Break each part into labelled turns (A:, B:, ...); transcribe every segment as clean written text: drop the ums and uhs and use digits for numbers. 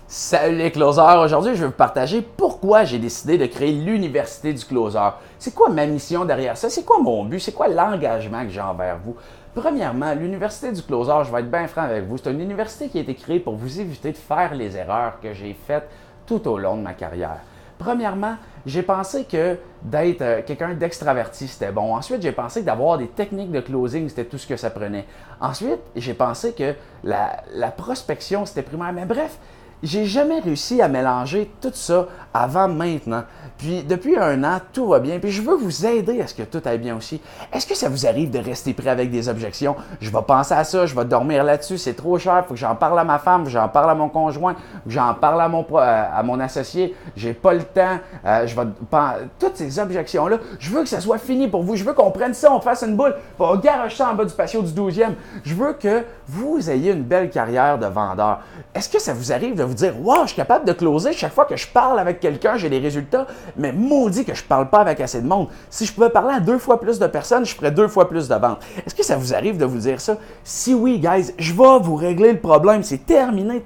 A: Salut les closers! Aujourd'hui, je vais vous partager pourquoi j'ai décidé de créer l'Université du Closer. C'est quoi ma mission derrière ça? C'est quoi mon but? C'est quoi l'engagement que j'ai envers vous? Premièrement, l'Université du Closer, je vais être bien franc avec vous, c'est une université qui a été créée pour vous éviter de faire les erreurs que j'ai faites tout au long de ma carrière. Premièrement, j'ai pensé que d'être quelqu'un d'extraverti, c'était bon. Ensuite, j'ai pensé que d'avoir des techniques de closing, c'était tout ce que ça prenait. Ensuite, j'ai pensé que la prospection, c'était primaire. Mais bref, j'ai jamais réussi à mélanger tout ça avant maintenant. Puis depuis un an, tout va bien. Puis je veux vous aider à ce que tout aille bien aussi. Est-ce que ça vous arrive de rester prêt avec des objections? Je vais penser à ça, je vais dormir là-dessus, c'est trop cher, il faut que j'en parle à ma femme, faut que j'en parle à mon conjoint, faut que j'en parle à mon associé, j'ai pas le temps, toutes ces objections-là, je veux que ça soit fini pour vous. Je veux qu'on prenne ça, on fasse une boule, on garoche ça en bas du patio du 12e. Je veux que vous ayez une belle carrière de vendeur. Est-ce que ça vous arrive de vous dire « Wow, je suis capable de closer chaque fois que je parle avec quelqu'un, j'ai des résultats, mais maudit que je ne parle pas avec assez de monde. Si je pouvais parler à 2 fois plus de personnes, je ferais 2 fois plus de ventes. » Est-ce que ça vous arrive de vous dire ça? Si oui, guys, je vais vous régler le problème. C'est terminé.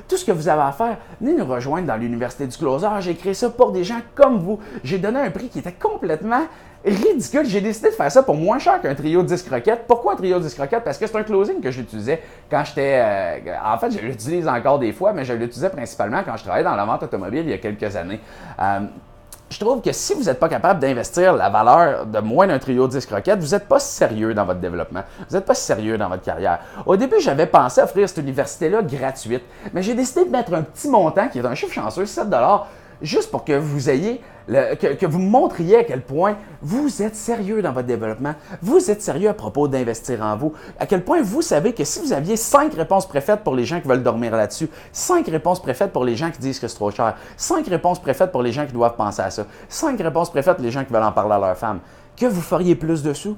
A: Tout ce que vous avez à faire, venez nous rejoindre dans l'Université du Closer. J'ai créé ça pour des gens comme vous. J'ai donné un prix qui était complètement ridicule. J'ai décidé de faire ça pour moins cher qu'un trio 10 croquettes. Pourquoi un trio 10 croquettes? Parce que c'est un closing que j'utilisais quand j'étais... en fait, je l'utilise encore des fois, mais je l'utilisais principalement quand je travaillais dans la vente automobile il y a quelques années. Je trouve que si vous n'êtes pas capable d'investir la valeur de moins d'un trio 10 croquettes, vous n'êtes pas sérieux dans votre développement. Vous n'êtes pas sérieux dans votre carrière. Au début, j'avais pensé offrir cette université-là gratuite, mais j'ai décidé de mettre un petit montant, qui est un chiffre chanceux, 7 juste pour que vous ayez, que vous me montriez à quel point vous êtes sérieux dans votre développement, vous êtes sérieux à propos d'investir en vous, à quel point vous savez que si vous aviez 5 réponses préfaites pour les gens qui veulent dormir là-dessus, 5 réponses préfaites pour les gens qui disent que c'est trop cher, 5 réponses préfaites pour les gens qui doivent penser à ça, 5 réponses préfaites pour les gens qui veulent en parler à leur femme, que vous feriez plus de sous?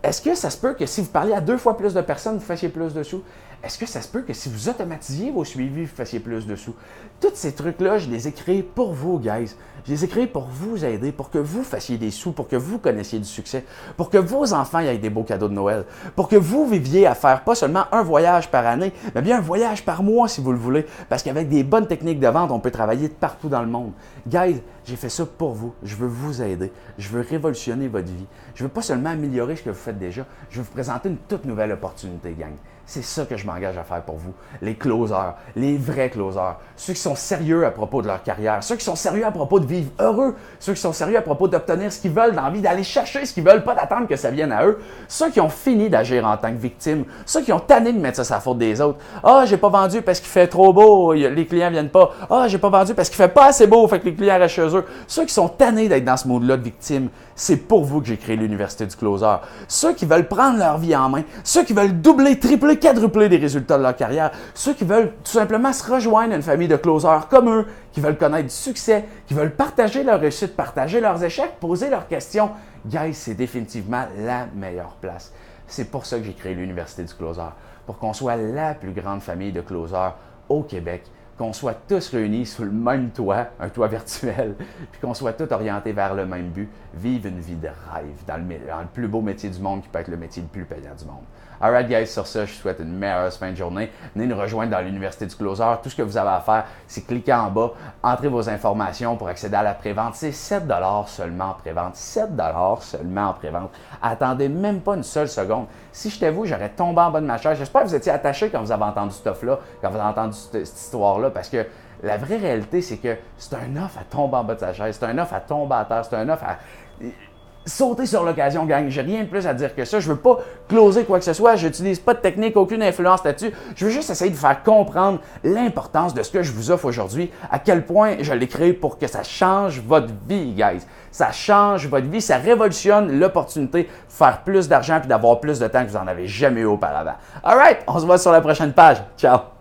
A: Est-ce que ça se peut que si vous parliez à 2 fois plus de personnes, vous fassiez plus de sous? Est-ce que ça se peut que si vous automatisiez vos suivis, vous fassiez plus de sous? Tous ces trucs-là, je les ai créés pour vous, guys. Je les ai créés pour vous aider, pour que vous fassiez des sous, pour que vous connaissiez du succès, pour que vos enfants aient des beaux cadeaux de Noël, pour que vous viviez à faire pas seulement un voyage par année, mais bien un voyage par mois si vous le voulez, parce qu'avec des bonnes techniques de vente, on peut travailler de partout dans le monde. Guys, j'ai fait ça pour vous. Je veux vous aider. Je veux révolutionner votre vie. Je veux pas seulement améliorer ce que vous faites déjà, je veux vous présenter une toute nouvelle opportunité, gang. C'est ça que je m'engage à faire pour vous. Les closers, les vrais closers, ceux qui sont sérieux à propos de leur carrière, ceux qui sont sérieux à propos de vivre heureux, ceux qui sont sérieux à propos d'obtenir ce qu'ils veulent, d'envie d'aller chercher ce qu'ils veulent, pas d'attendre que ça vienne à eux, ceux qui ont fini d'agir en tant que victime, ceux qui ont tanné de mettre ça sur la faute des autres. « Ah, j'ai pas vendu parce qu'il fait trop beau, les clients viennent pas. Ah, j'ai pas vendu parce qu'il fait pas assez beau, fait que les clients restent chez eux. » Ceux qui sont tannés d'être dans ce mode-là de victime, c'est pour vous que j'ai créé l'Université du Closer. Ceux qui veulent prendre leur vie en main, ceux qui veulent doubler, tripler, quadrupler les résultats de leur carrière, ceux qui veulent tout simplement se rejoindre à une famille de closers comme eux, qui veulent connaître du succès, qui veulent partager leur réussite, partager leurs échecs, poser leurs questions. Guys, c'est définitivement la meilleure place. C'est pour ça que j'ai créé l'Université du Closer, pour qu'on soit la plus grande famille de closers au Québec, qu'on soit tous réunis sous le même toit, un toit virtuel, puis qu'on soit tous orientés vers le même but, vivre une vie de rêve dans le plus beau métier du monde qui peut être le métier le plus payant du monde. Alright guys, sur ça, je vous souhaite une meilleure fin de journée. Venez nous rejoindre dans l'Université du Closer. Tout ce que vous avez à faire, c'est cliquer en bas, entrez vos informations pour accéder à la prévente. C'est 7 seulement en prévente. 7 seulement en prévente. Attendez même pas une seule seconde. Si j'étais vous, j'aurais tombé en bas de ma chaise. J'espère que vous étiez attachés quand vous avez entendu ce stuff-là, quand vous avez entendu cette histoire-là, parce que la vraie réalité, c'est que c'est un offre à tomber en bas de sa chaise, c'est un offre à tomber à terre, c'est un offre à sauter sur l'occasion, gang. J'ai rien de plus à dire que ça. Je veux pas closer quoi que ce soit. J'utilise pas de technique, aucune influence là-dessus. Je veux juste essayer de vous faire comprendre l'importance de ce que je vous offre aujourd'hui, à quel point je l'ai créé pour que ça change votre vie, guys. Ça change votre vie, ça révolutionne l'opportunité de faire plus d'argent et d'avoir plus de temps que vous en avez jamais eu auparavant. Alright, on se voit sur la prochaine page. Ciao!